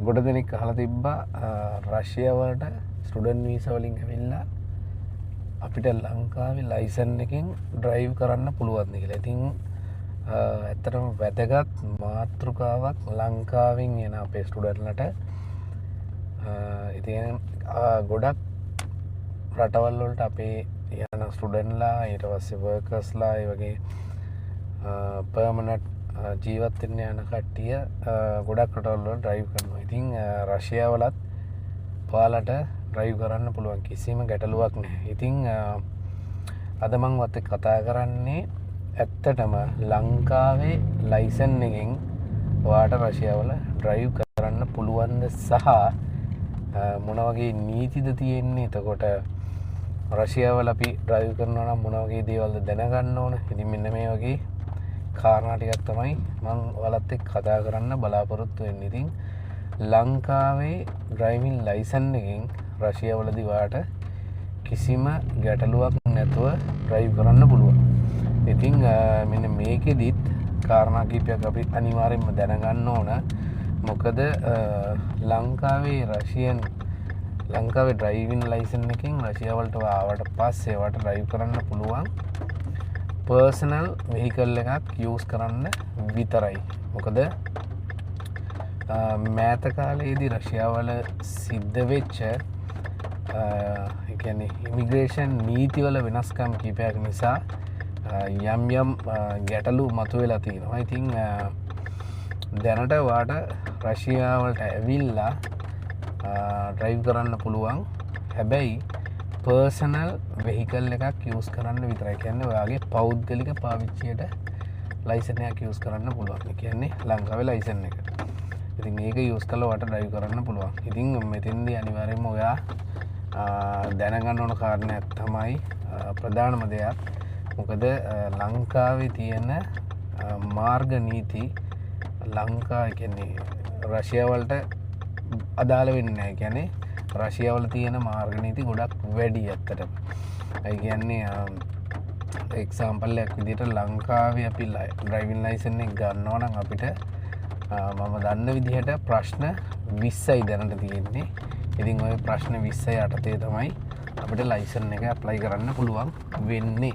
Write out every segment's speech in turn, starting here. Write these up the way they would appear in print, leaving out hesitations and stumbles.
ගොඩ දෙනෙක් අහලා තිබ්බා රෂ්‍යාවට ස්ටුඩන්ට් වීසා වලින් ඇවිල්ලා අපිට ලංකාවේ ලයිසන් එකෙන් ඩ්‍රයිව් කරන්න පුළුවන්ද කියලා. ඉතින් ඇත්තටම වැදගත් මාතෘකාවක් ලංකාවෙන් එන අපේ ස්ටුඩන්ට්ලට. ඉතින් ගොඩක් රටවල් වලට අපේ යන ස්ටුඩන්ට්ලා ඊට පස්සේ වර්කර්ස්ලා ඒ වගේ පර්මනන්ට් ජීවත් වෙන්න යන කට්ටිය ගොඩක් රටවල් වල ඩ්‍රයිව් කරනවා. ඉතින් රෂ්‍යාවලත් ඔයාලට ඩ්‍රයිව් කරන්න පුළුවන්, කිසිම ගැටලුවක් නැහැ. ඉතින් අද මම වත් කතා කරන්නේ ඇත්තටම ලංකාවේ ලයිසන් එකෙන් ඔයාලට රෂ්‍යාවල ඩ්‍රයිව් කරන්න පුළුවන්ද සහ මොන වගේ නීතිද තියෙන්නේ. එතකොට රෂ්‍යාවල අපි ඩ්‍රයිව් කරනවා නම් මොන වගේ දේවල්ද දැනගන්න ඕන. ඉතින් මෙන්න මේ වගේ කාරණා ටිකක් තමයි මම ඔයාලත් එක්ක කතා කරන්න බලාපොරොත්තු වෙන්නේ. ඉතින් ලංකාවේ ඩ්‍රයිවිං ලයිසන් එකෙන් රෂ්‍යාවලදී ඔයාලට කිසිම ගැටලුවක් නැතුව ඩ්‍රයිව් කරන්න පුළුවන්. ඉතින් මෙන්න මේකෙදිත් කාරණා කීපයක් අපි අනිවාර්යයෙන්ම දැනගන්න ඕන. මොකද ලංකාවේ ඩ්‍රයිවිං ලයිසන් එකෙන් රෂ්‍යාවලට ආවට පස්සේ ඔයාලට ඩ්‍රයිව් කරන්න පුළුවන් පර්සනල් වෙහිකල් එකක් යූස් කරන්න විතරයි. මොකද මෑත කාලයේදී රෂ්‍යාවල සිද්ධ වෙච්ච ඉමිග්‍රේෂන් නීතිවල වෙනස්කම් කීපයක් නිසා යම් යම් ගැටලු මතුවෙලා තියෙනවා. ඉතින් දැනට ඔයාට රෂ්‍යාවලට ඇවිල්ලා ඩ්‍රයිව් කරන්න පුළුවන්. හැබැයි පර්සනල් වෙහිකල් එකක් යූස් කරන්න විතරයි. කියන්නේ ඔයාගේ පෞද්ගලික පාවිච්චියට ලයිසන් එකක් යූස් කරන්න පුළුවන්. ඒ කියන්නේ ලංකාවේ ලයිසන් එක. ඉතින් ඒක යූස් කරලා ඔයාට ඩ්‍රයිව් කරන්න පුළුවන්. ඉතින් මෙතෙන්දී අනිවාර්යයෙන්ම ඔයා දැනගන්න ඕන කාරණයක් තමයි ප්‍රධානම දෙයක්. මොකද ලංකාවේ තියෙන මාර්ග නීති කියන්නේ රෂ්‍යාවලට අදාළ වෙන්නේ නැහැ. කියන්නේ රෂ්‍යාවල තියෙන මාර්ග නීති ගොඩක් වැඩි ඇත්තටම. ඒ කියන්නේ එක්සැම්පල් එකක් විදිහට ලංකාවේ අපි ඩ්‍රයිවිං ලයිසන් එක ගන්නවා නම් අපිට මම දන්න විදිහට ප්‍රශ්න 20යි දැනට තියෙන්නේ. ඉතින් ওই ප්‍රශ්න 20 යටතේ තමයි අපිට ලයිසන් එක ඇප්ලයි කරන්න පුළුවන් වෙන්නේ.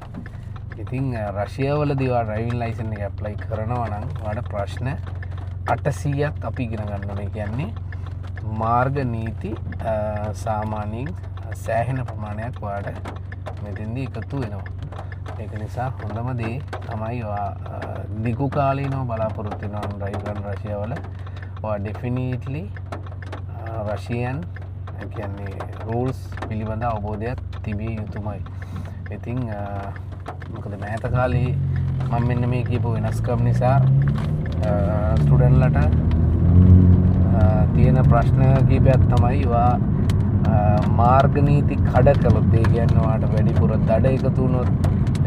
ඉතින් රෂ්‍යාවලදී ඔයා ඩ්‍රයිවිං ලයිසන් එක ඇප්ලයි කරනවා නම් ඔයාට ප්‍රශ්න 800ක් අපි ඉගෙන ගන්න ඕනේ. කියන්නේ මාර්ග නීති සාමාන්‍යයෙන් සෑහෙන ප්‍රමාණයක් ඔයාට මෙතෙන්දී එකතු වෙනවා. ඒක නිසා හොඳම දේ තමයි ඔයා දිගු කාලීනව බලාපොරොත්තු වෙනවා ඩ්‍රයිව් කරන රෂ්‍යාවල ඔයා ඩෙෆිනිට්ලි රෂියන් කියන්නේ රූල්ස් පිළිබඳ අවබෝධයක් තිබිය යුතුමයි. ඉතින් මොකද මෑත කාලේ මම මෙන්න මේ කියපු වෙනස්කම් නිසා ස්ටුඩන්ට්ලට තියෙන ප්‍රශ්න කීපයක් තමයි ඔයා මාර්ග නීති කඩ කළොත්, ඒ කියන්නේ ඔයාට වැඩිපුර දඩ එකතු වුණොත්,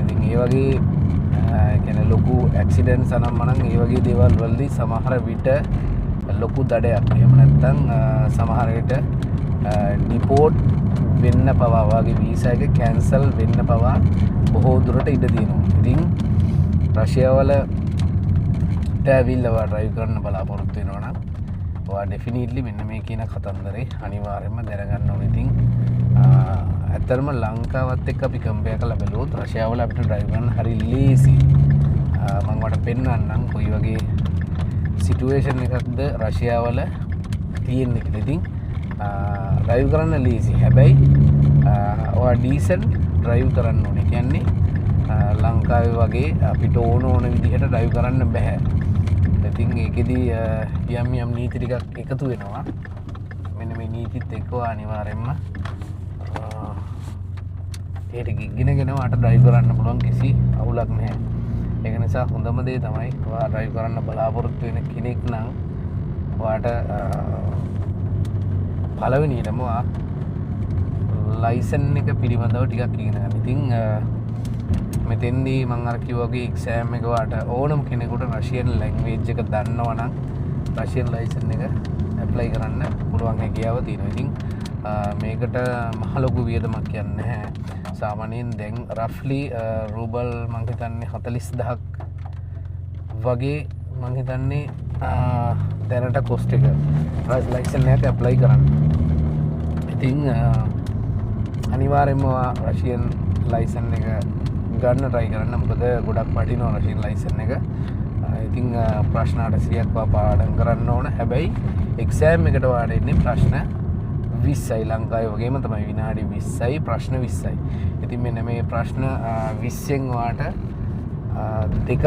ඉතින් ඒ වගේ කියන්නේ ලොකු ඇක්සිඩන්ට්ස් අනම්මනම් ඒ වගේ දේවල් වලදී සමහර විට ලොකු දඩයක්, එහෙම නැත්නම් සමහර විට ඩිපෝට් වෙන්න පවා වගේ වීසා එක කැන්සල් වෙන්න පවා බොහෝ දුරට ඉඩ තියෙනවා. ඉතින් රෂ්‍යාවලට ඇවිල්ලා ඩ්‍රයිව් කරන්න බලාපොරොත්තු වෙනවා නම් ඔයා ඩෙෆිනිට්ලි මෙන්න මේ කියන කතන්දරේ අනිවාර්යයෙන්ම දැනගන්න ඕනේ. ඉතින් ඇත්තටම ලංකාවත් එක්ක අපි කම්පෙයාර් කරලා බලුවොත් රෂ්‍යාවල අපිට ඩ්‍රයිව් කරන්න හරි ලේසි. මම ඔයාලට පෙන්නන්නම් කොයි වගේ සිටුේෂන් එකක්ද රෂ්‍යාවල තියෙන්නේ කියලා. ඉතින් ඩ්‍රයිව් කරන්න ලේසි. හැබැයි ඔයා ඩීසන්ට් ඩ්‍රයිව් කරන්න ඕනේ. කියන්නේ ලංකාවේ වගේ අපිට ඕන විදිහට ඩ්‍රයිව් කරන්න බෑ. ඉතින් ඒකෙදී යම් නීති ටිකක් එකතු වෙනවා. මෙන්න මේ නීතිත් එක්ක අනිවාර්යයෙන්ම ඒක ඉගෙනගෙන වාට ඩ්‍රයිව් කරන්න පුළුවන්, කිසි අවුලක් නැහැ. ඒක නිසා හොඳම දේ තමයි ඔයා ඩ්‍රයිව් කරන්න බලාපොරොත්තු වෙන කෙනෙක් නම් ඔයාට පළවෙනියටම ඔයා ලයිසන් එක පිළිබඳව ටිකක් ඉගෙන ගන්න. ඉතින් මෙතෙන්දී මම අර කිව්වා වගේ එක්සෑම් එක වාට ඕනම කෙනෙකුට රෂියන් ලැන්ග්වේජ් එක දන්නවා නම් රෂියන් ලයිසන් එක ඇප්ලයි කරන්න පුළුවන් හැකියාව තියෙනවා. ඉතින් මේකට මහ ලොකු වියදමක් කියන්නේ නැහැ. සාමාන්‍යයෙන් දැන් රෆ්ලි රූබල් මං හිතන්නේ 40000ක් වගේ මං හිතන්නේ දැනට කොස්ට් එක ලයිසන් එක ඇප්ලයි කරන්න. ඉතින් අනිවාර්යෙන්ම රෂියන් ලයිසන් එක ගන්න try කරන්න. මොකද ගොඩක් වටිනවා රෂියන් ලයිසන් එක. ඉතින් ප්‍රශ්න 800ක් පාඩම් කරන්න ඕන. හැබැයි එක්සෑම් එකට වාඩි ඉන්නේ ප්‍රශ්න 20යි. ලංකාවේ වගේම තමයි විනාඩි 20යි ප්‍රශ්න 20යි. ඉතින් මෙන්න මේ ප්‍රශ්න 20න් වාට දෙකක්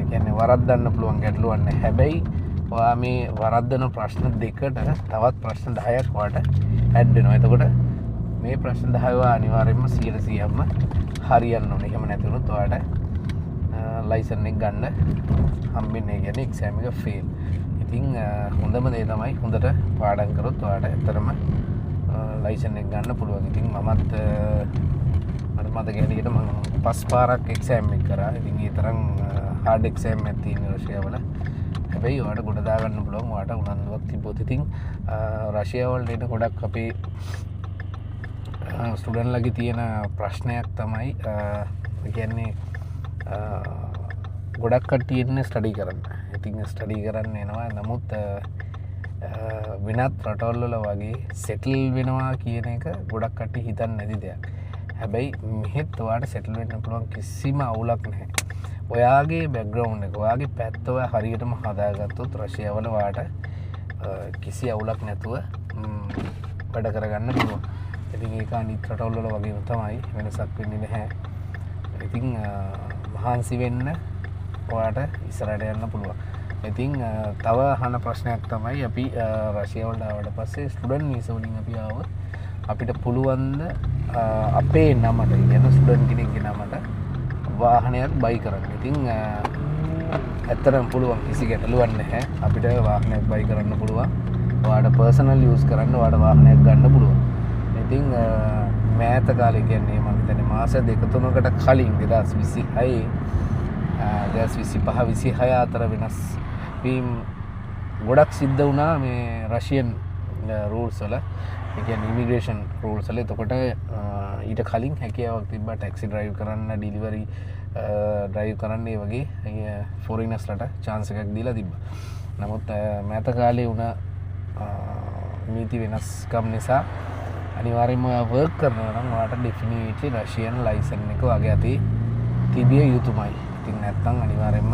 කියන්නේ වරද්දන්න පුළුවන් ගැටලුවක් නැහැ. හැබැයි ඔයා මේ වරද්දන ප්‍රශ්න දෙකට තවත් ප්‍රශ්න 10ක් වාට ඇඩ් වෙනවා. එතකොට මේ ප්‍රශ්න 10 වා අනිවාර්යයෙන්ම 100%ක්ම හරියන්න ඕනේ. එහෙම නැති වුණොත් ඔයාට ලයිසන් එක ගන්න හම්බෙන්නේ කියන්නේ එක්සෑම් එක ෆේල්. ඉතින් හොඳම දේ තමයි හොඳට පාඩම් කරොත් ඔයාට ඇත්තටම ලයිසන් එක ගන්න පුළුවන්. ඉතින් මමත් මට මතක හැටියට මම 5 පාරක් එක්සෑම් එක කරා. ඉතින් ඒ තරම් හાર્ඩ් එක්සෑම් එකක් තියෙන රෂියාවල. හැබැයි ඔයාට ගොඩ දා ගන්න පුළුවන් ඔයාට උනන්දුවක් තිබ්බොත්. ඉතින් රෂියාවල එන ගොඩක් අපේ ස්ටුඩන්ට්ලගේ තියෙන ප්‍රශ්නයක් තමයි කියන්නේ ගොඩක් කට්ටිය ඉන්නේ ස්ටඩි කරන්න. ඉතින් ස්ටඩි කරන්න එනවා. නමුත් වෙනත් රටවල් වල වගේ සෙටල් වෙනවා කියන එක ගොඩක් කට්ටිය හිතන්නේ නැති දෙයක්. හැබැයි මෙහෙත් ඔයාට සෙටල් වෙන්න පුළුවන් කිසිම අවුලක් නැහැ. ඔයාගේ බෑග්ග්‍රවුන්ඩ් එක ඔයාගේ පැත්ත ඔයා හරියටම හදාගත්තොත් රෂියාවල ඔයාට කිසි අවුලක් නැතුව වැඩ කරගන්න පුළුවන්. ඉතින් ඒක අනිත් රටවල් වල වගේම තමයි, වෙනසක් වෙන්නේ නැහැ. ඉතින් මහන්සි වෙන්න ඔයාට ඉස්සරහට යන්න පුළුවන්. ඉතින් තව අහන ප්‍රශ්නයක් තමයි අපි රෂියාවලට ආවට පස්සේ ස්ටුඩන්ට් වීසා වලින් අපි ආවොත් අපිට පුළුවන්ද අපේ නමට කියන ස්ටුඩන්ට් කෙනෙක්ගේ නමට වාහනයක් බයි කරන්න. ඉතින් ඇත්තටම පුළුවන්, කිසි ගැටලුවක් නැහැ. අපිට වාහනයක් බයි කරන්න පුළුවන්. ඔයාට පර්සනල් යූස් කරන්න ඔයාට වාහනයක් ගන්න පුළුවන්. ඉතින් මෑත කාලේ කියන්නේ මම හිතන්නේ මාස 2-3කට කලින් 2026 2025 අතර වෙනස් වීම ගොඩක් සිද්ධ වුණා මේ රෂියන් රූල්ස් වල. ඒ කියන්නේ ඉමිග්‍රේෂන් රූල්ස් වල. එතකොට ඊට කලින් හැකියාවක් තිබ්බා ටැක්සි ඩ්‍රයිව් කරන්න, ඩිලිවරි ඩ්‍රයිව් කරන්න, ඒ වගේ ෆොරිනර්ස්ලට chance එකක් දීලා තිබ්බා. නමුත් මෑත කාලේ වුණ නීති වෙනස්කම් නිසා අනිවාර්යයෙන්ම ඔයා වර්ක් කරනවා නම් ඔයාට ඩෙෆිනිට්ලි රෂියන් ලයිසන් එක ඔයාගේ අතේ තිබිය යුතුමයි. ඉතින් නැත්නම් අනිවාර්යයෙන්ම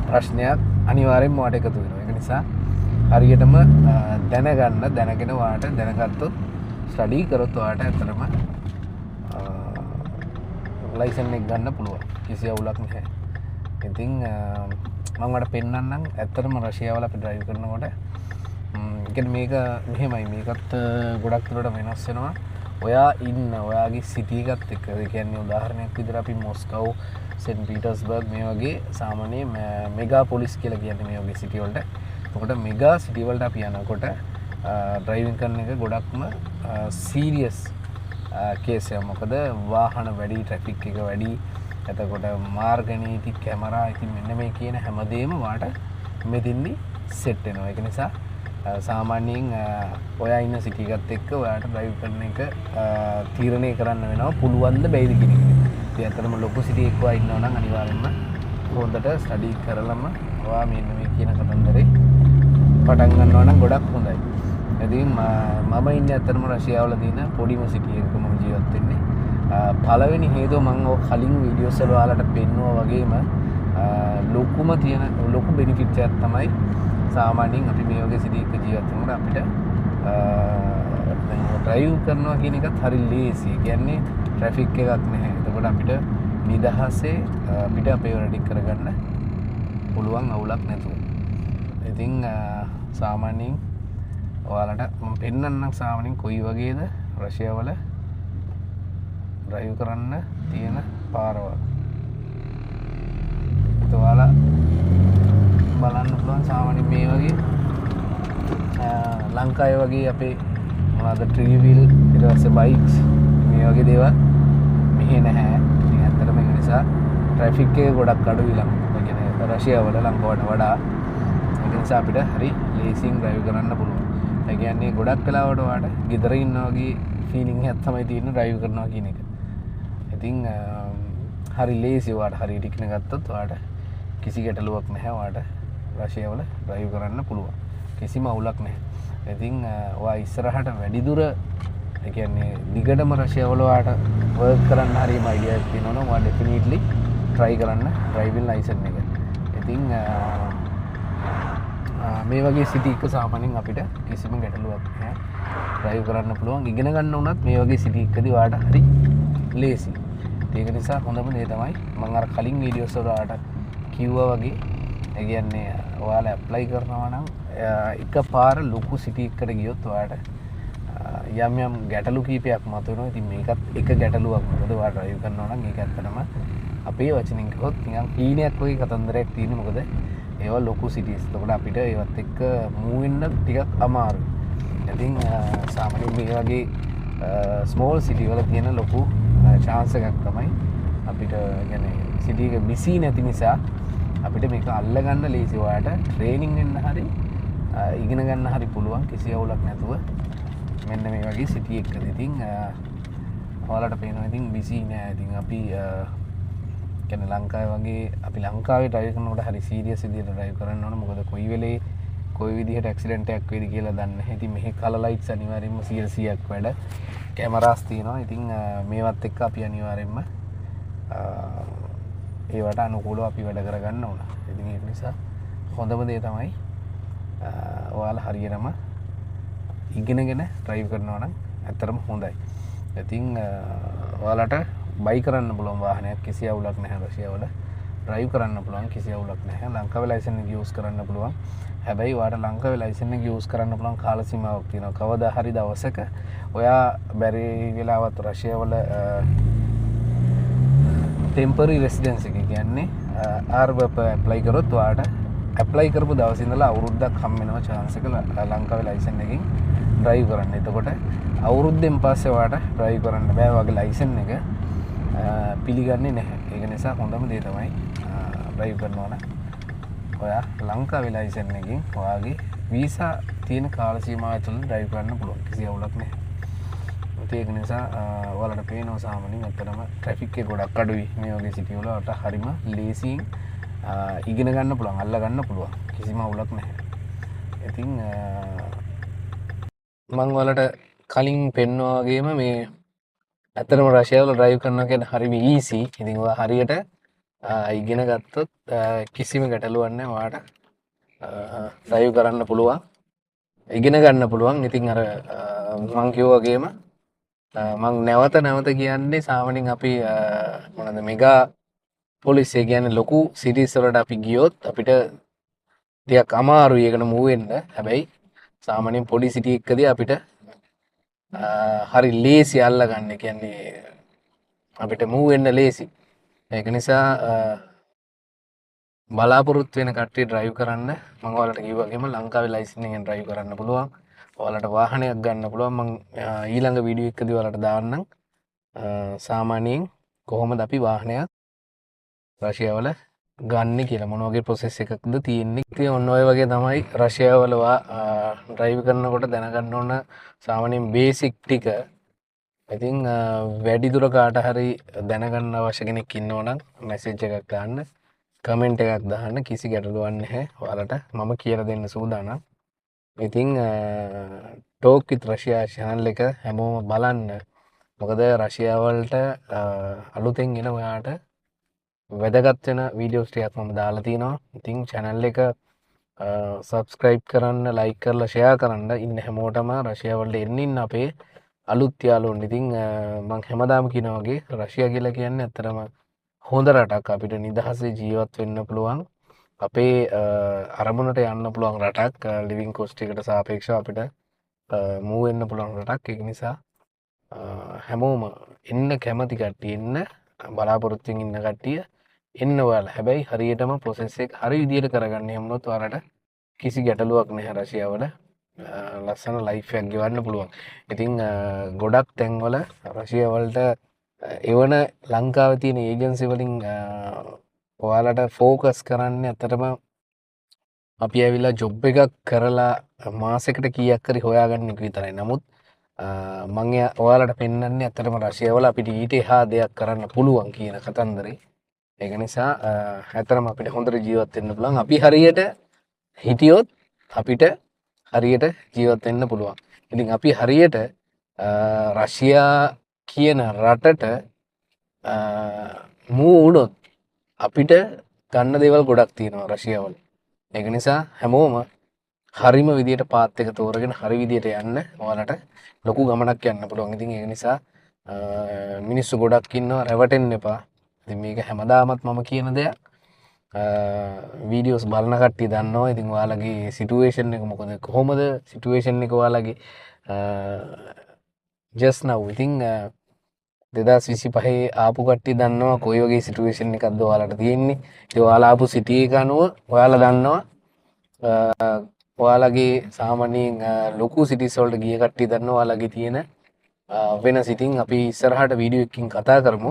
ප්‍රශ්නයක් අනිවාර්යයෙන්ම ඔයාට එකතු වෙනවා. ඒක නිසා හරියටම දැනගෙන ඔයාට දැනගත්තොත් ස්ටඩි කරොත් ඔයාට ඇත්තටම ලයිසන් එක ගන්න පුළුවන්. කිසි අවුලක් නැහැ. ඉතින් මම ඔයාලට පෙන්නන්නම් ඇත්තටම රෂියාවල අපි ඩ්‍රයිව් කරනකොට මේක මෙහෙමයි. මේකත් ගොඩක් දුරට වෙනස් වෙනවා ඔයා ඉන්න ඔයාගේ සිටි එකත් එක්ක. ඒ කියන්නේ උදාහරණයක් විදිහට අපි මොස්කව්, සෙන්ට් පීටර්ස්බර්ග් මේ වගේ සාමාන්‍ය මෙගා පොලිස් කියලා කියන්නේ මේ වගේ සිටි වලට. එතකොට මෙගා සිටි වලට අපි යනකොට ඩ්‍රයිවිං කරන එක ගොඩක්ම සීරියස් කේස් එකක්. මොකද වාහන වැඩි, ට්‍රැෆික් එක වැඩි. එතකොට මාර්ග නීති, කැමරා, ඉතින් මෙන්න මේ කියන හැමදේම වාට මෙතෙන්දි සෙට් වෙනවා. ඒක නිසා සාමාන්‍යයෙන් ඔයා ඉන්න සිටි එකත් එක්ක ඔයාට ඩ්‍රයිව් කරන එක තීරණය කරන්න වෙනවා පුළුවන්ද බැයිද කියන එක. ඉතින් ඇත්තටම ලොකු සිටි එකක් ඔයා ඉන්නවා නම් අනිවාර්යෙන්ම හොඳට ස්ටඩි කරලම ඔයා මෙන්න මේ කියන කතන්දරේ පටන් ගන්නවා නම් ගොඩක් හොඳයි. ඉතින් මම ඉන්නේ ඇත්තටම රෂියාවල තියෙන පොඩිම සිටි එකක මම ජීවත් වෙන්නේ. පළවෙනි හේතුව මම ඔය කලින් වීඩියෝස් වල ඔයාලට පෙන්නුවා වගේම ලොකු බෙනිෆිට් එකක් තමයි සාමාන්‍යයෙන් අපි මේ වගේ සිටි එකක ජීවත් වෙනකොට අපිට ඩ්‍රයිව් කරනවා කියන එකත් හරි ලේසි. ඒ කියන්නේ ට්‍රැෆික් එකක් නැහැ. එතකොට අපිට නිදහසේ අපිට අපේ වැඩ ටික කරගන්න පුළුවන් අවුලක් නැතුව. ඉතින් සාමාන්‍යයෙන් ඔයාලට මම පෙන්නන්නම් සාමාන්‍යයෙන් කොයි වගේද රෂියාවල ඩ්‍රයිව් කරන්න තියෙන පාරවල්. ඔයාලා බලන්න පුළුවන් සාමාන්‍යයෙන් මේ වගේ ලංකාවේ වගේ අපේ මොනවාද ට්‍රී වීල්, ඊට පස්සේ බයික්ස් මේ වගේ දේවල් මෙහෙ නැහැ. ඉතින් ඇත්තටම ඒක නිසා ට්‍රැෆික් එක ගොඩක් අඩුයි රෂියාවල ලංකාවට වඩා. ඒක නිසා අපිට හරි ලේසියෙන් ඩ්‍රයිව් කරන්න පුළුවන්. ඒ කියන්නේ ගොඩක් වෙලාවට ඔයාලට ගෙදර ඉන්නා වගේ ෆීලිං එකක් තමයි තියෙන්නේ ඩ්‍රයිව් කරනවා කියන එක. ඉතින් හරි ලේසි ඔයාලට හරියට ඉගෙන ගත්තොත් ඔයාලට කිසි ගැටලුවක් නැහැ. ඔයාලට රශියාවල ඩ්‍රයිව් කරන්න පුළුවන්. කිසිම අවුලක් නැහැ. ඉතින් ඔයා ඉස්සරහට වැඩිදුර ඒ කියන්නේ දිගටම රශියාවල ඔයාට වර්ක් කරන්න හරියම අයිඩියා එකක් තියෙනවා නම් ඔයා ඩෙෆිනිට්ලි try කරන්න ඩ්‍රයිවිං ලයිසන් එක. ඉතින් මේ වගේ සිටි එක සාමාන්‍යයෙන් අපිට කිසිම ගැටලුවක් නැහැ. ඩ්‍රයිව් කරන්න පුළුවන්. ඉගෙන ගන්න උනත් මේ වගේ සිටි එකදී ඔයාට හරි ලේසි. ඒක නිසා හොඳම දේ තමයි මම අර කලින් වීඩියෝස් වල ඔයාලට කිව්වා වගේ ඒ කියන්නේ ඔයාලා ඇප්ලයි කරනවා නම් එකපාර ලොකු සිටි එකකට ගියොත් ඔයාලට යම් යම් ගැටලු කීපයක් මතුවෙනවා. ඉතින් මේකත් එක ගැටලුවක්. මොකද ඔයා ඩ්‍රයිව් කරනවා නම් ඒක ඇත්තටම අපේ වචනින් කිව්වොත් නිකන් හීනයක් වගේ කතන්දරයක් තියෙනවා. මොකද ඒවා ලොකු සිටිස්. එතකොට අපිට ඒවත් එක්ක මූව් වෙන්න ටිකක් අමාරුයි. ඉතින් සාමාන්‍යයෙන් මේ වගේ ස්මෝල් සිටි වල තියෙන ලොකු chance එකක් තමයි අපිට يعني සිටි එක බිසි නැති නිසා අපිට මේක අල්ල ගන්න ලේසි. ඔයාලට ට්‍රේනින් වෙන්න හරි ඉගෙන ගන්න හරි පුළුවන් කිසි අවුලක් නැතුව මෙන්න මේ වගේ සිටි එකකදී. ඉතින් ඔයාලට පේනවා ඉතින් බිසි නෑ. ඉතින් අපි කියන්නේ ලංකාවේ වගේ අපි ලංකාවේ ඩ්‍රයිව් කරනකොට හරි සීරියස් විදිහට ඩ්‍රයිව් කරන්න ඕන. මොකද කොයි වෙලේ කොයි විදිහට ඇක්සිඩන්ට් එකක් වෙයිද කියලා දන්නේ නැහැ. ඉතින් මෙහි කලර් ලයිට්ස් අනිවාර්යයෙන්ම 100ක් වැඩ. කැමරාස් තියෙනවා. ඉතින් මේවත් එක්ක අපි අනිවාර්යයෙන්ම ඒවට අනුකූලව අපි වැඩ කරගන්න ඕන. ඉතින් ඒක නිසා හොඳම දේ තමයි ඔයාලා හරියටම ඉගෙනගෙන ඩ්‍රයිව් කරනවා නම් ඇත්තටම හොඳයි. ඉතින් ඔයාලට බයි කරන්න පුළුවන් වාහනයක් කිසි අවුලක් නැහැ. රශියාවල ඩ්‍රයිව් කරන්න පුළුවන් කිසි අවුලක් නැහැ. ලංකාවේ ලයිසන් එක යූස් කරන්න පුළුවන්. හැබැයි ඔයාලට ලංකාවේ ලයිසන් එක යූස් කරන්න පුළුවන් කාල සීමාවක් තියෙනවා. කවදා හරි දවසක ඔයා බැරි වෙලාවත් රශියාවල ටෙම්පරරි රෙසිඩන්ස් එක කියන්නේ RVP ඇප්ලයි කරොත් ඔයාට ඇප්ලයි කරපු දවසේ ඉඳලා අවුරුද්දක් හම් වෙනවා chance එක ලංකාවේ ලයිසන් එකකින් ඩ්‍රයිව් කරන්න. එතකොට අවුරුද්දෙන් පස්සේ ඔයාට ඩ්‍රයිව් කරන්න බෑ. ඔයාගේ ලයිසන් එක පිළිගන්නේ නැහැ. ඒක නිසා හොඳම දේ තමයි ඩ්‍රයිව් කරනවා නම් ඔයා ලංකාවේ ලයිසන් එකකින් ඔයාගේ වීසා තියෙන කාල සීමාව ඇතුළත ඩ්‍රයිව් කරන්න පුළුවන්. කිසි අවුලක් නැහැ. ඒක නිසා ඔයාලට පේනවා සාමාන්‍යයෙන් අත්‍තරම ට්‍රැෆික් එක ගොඩක් අඩුයි. මේ වගේ සිටි වල ඔයාලට හරිම ලේසියෙන් ඉගෙන ගන්න පුළුවන්, අල්ල ගන්න පුළුවන්. කිසිම අවුලක් නැහැ. ඉතින් මම ඔයාලට කලින් පෙන්වුවා වගේම මේ ඇත්තටම රශියාවල ඩ්‍රයිව් කරනවා කියන්නේ හරිම ඊසි. ඉතින් ඔයා හරියට ඉගෙන ගත්තොත් කිසිම ගැටලුවක් නැහැ. ඔයාට ඩ්‍රයිව් කරන්න පුළුවන්. ඉගෙන ගන්න පුළුවන්. ඉතින් අර මම කිව්වා වගේම මම නැවත කියන්නේ සාමාන්‍යයෙන් අපි මොනවාද මෙගා පොලිස් ඒ කියන්නේ ලොකු සිටිස් වලට අපි ගියොත් අපිට ටිකක් අමාරුයි ඒකට මූව් වෙන්න. හැබැයි සාමාන්‍යයෙන් පොඩි සිටි එකකදී අපිට හරි ලේසි අල්ලගන්න. කියන්නේ අපිට මූව් වෙන්න ලේසි. ඒක නිසා බලාපොරොත්තු වෙන කට්ටිය ඩ්‍රයිව් කරන්න මම ඔයාලට කිව්වා වගේම ලංකාවේ ලයිසන් එකෙන් ඩ්‍රයිව් කරන්න පුළුවන්. ඔයාලට වාහනයක් ගන්න පුළුවන්. මම ඊළඟ වීඩියෝ එකකදී ඔයාලට දාන්නම් සාමාන්‍යයෙන් කොහොමද අපි වාහනයක් රශියාවල ගන්න කියලා මොන වගේ ප්‍රොසෙස් එකක්ද තියෙන්නේ. ඉතින් ඔන්න ඔය වගේ තමයි රශියාවල ඩ්‍රයිව් කරනකොට දැනගන්න ඕන සාමාන්‍යයෙන් බේසික් ටික. ඉතින් වැඩි දුර කාට හරි දැනගන්න අවශ්‍ය කෙනෙක් ඉන්නවා නම් මැසේජ් එකක් දාන්න, කමෙන්ට් එකක් දාන්න. කිසි ගැටලුවක් නැහැ. ඔයාලට මම කියලා දෙන්න සූදානම්. ඉතින් ටෝක් විත් රෂියා channel එක හැමෝම බලන්න. මොකද රශියාවලට අලුතෙන් එන ඔයාට වැදගත් වෙන වීඩියෝස් ටිකක් මම දාලා තිනවා. ඉතින් channel එක subscribe කරන්න, like කරලා share කරන්න. ඉන්න හැමෝටම රශියාවලට එන්න අපේ අලුත් යාළුවෝ. ඉතින් මම හැමදාම කියනවා වගේ රශියා කියලා කියන්නේ ඇත්තටම හොඳ රටක්. අපිට නිදහසේ ජීවත් වෙන්න පුළුවන්. අපේ අරමුණට යන්න පුළුවන් රටක්. ලිවිං කොස්ට් එකට සාපේක්ෂව අපිට මූව් වෙන්න පුළුවන් රටක්. ඒක නිසා හැමෝම එන්න කැමති කට්ටිය එන්න, බලාපොරොත්තුෙන් ඉන්න කට්ටිය එන්න ඔයාලා. හැබැයි හරියටම process එක හරි විදියට කරගන්න හැමෝත් ඔයාලට කිසි ගැටලුවක් නැහැ. රශියාවල ලස්සන ලයිෆ් එකක් ගෙවන්න පුළුවන්. ඉතින් ගොඩක් තැන්වල රශියාවලට එවන ලංකාවේ තියෙන ඒජන්සි වලින් ඔයාලට ෆෝකස් කරන්නේ අතරම අපි ඇවිල්ලා ජොබ් එකක් කරලා මාසෙකට කීයක් හරි හොයාගන්න එක විතරයි. නමුත් මම ඔයාලට පෙන්වන්නේ අතරම රශියාවල අපිට ඊට එහා දෙයක් කරන්න පුළුවන් කියන කතන්දරේ. ඒක නිසා ඇතරම අපිට හොඳට ජීවත් වෙන්න පුළුවන්. අපි හරියට හිටියොත් අපිට හරියට ජීවත් වෙන්න පුළුවන්. ඉතින් අපි හරියට රෂ්යා කියන රටට මූ වුණොත් අපිට ගන්න දේවල් ගොඩක් තියෙනවා රෂියාවල. ඒක නිසා හැමෝම හරිම විදියට පාත් එක තෝරගෙන හරි විදියට යන්න ඔයාලට ලොකු ගමනක් යන්න පුළුවන්. ඉතින් ඒක නිසා මිනිස්සු ගොඩක් ඉන්නවා රැවටෙන්න එපා. ඉතින් මේක හැමදාමත් මම කියන දෙයක්. වීඩියෝස් බලන කට්ටිය දන්නවා. ඉතින් ඔයාලගේ සිටුේෂන් එක මොකද කොහොමද සිටුේෂන් එක ඔයාලගේ just now ඉතින් 2025 ආපු කට්ටිය දන්නවා කොයි වගේ සිටුේෂන් එකක්ද ඔයාලට තියෙන්නේ. ඉතින් ඔයාලා ආපු සිටි එක අනුව ඔයාලා දන්නවා ඔයාලගේ සාමාන්‍යයෙන් ලොකු සිටිස් වලට ගිය කට්ටිය දන්නවා ඔයාලගේ තියෙන වෙන සිටින් අපි ඉස්සරහට වීඩියෝ එකකින් කතා කරමු.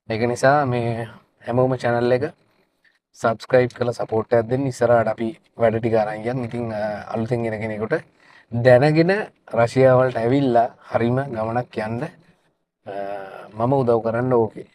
ඒක නිසා මේ හැමෝම channel එක subscribe කරලා support එකක් දෙන්න. ඉස්සරහට අපි වැඩ ටික අරන් යන්. ඉතින් අලුතෙන් එන කෙනෙකුට දැනගෙන රෂියාව වලට ඇවිල්ලා හරිම ගමනක් යන්න මම උදව් කරන්න ඕකේ.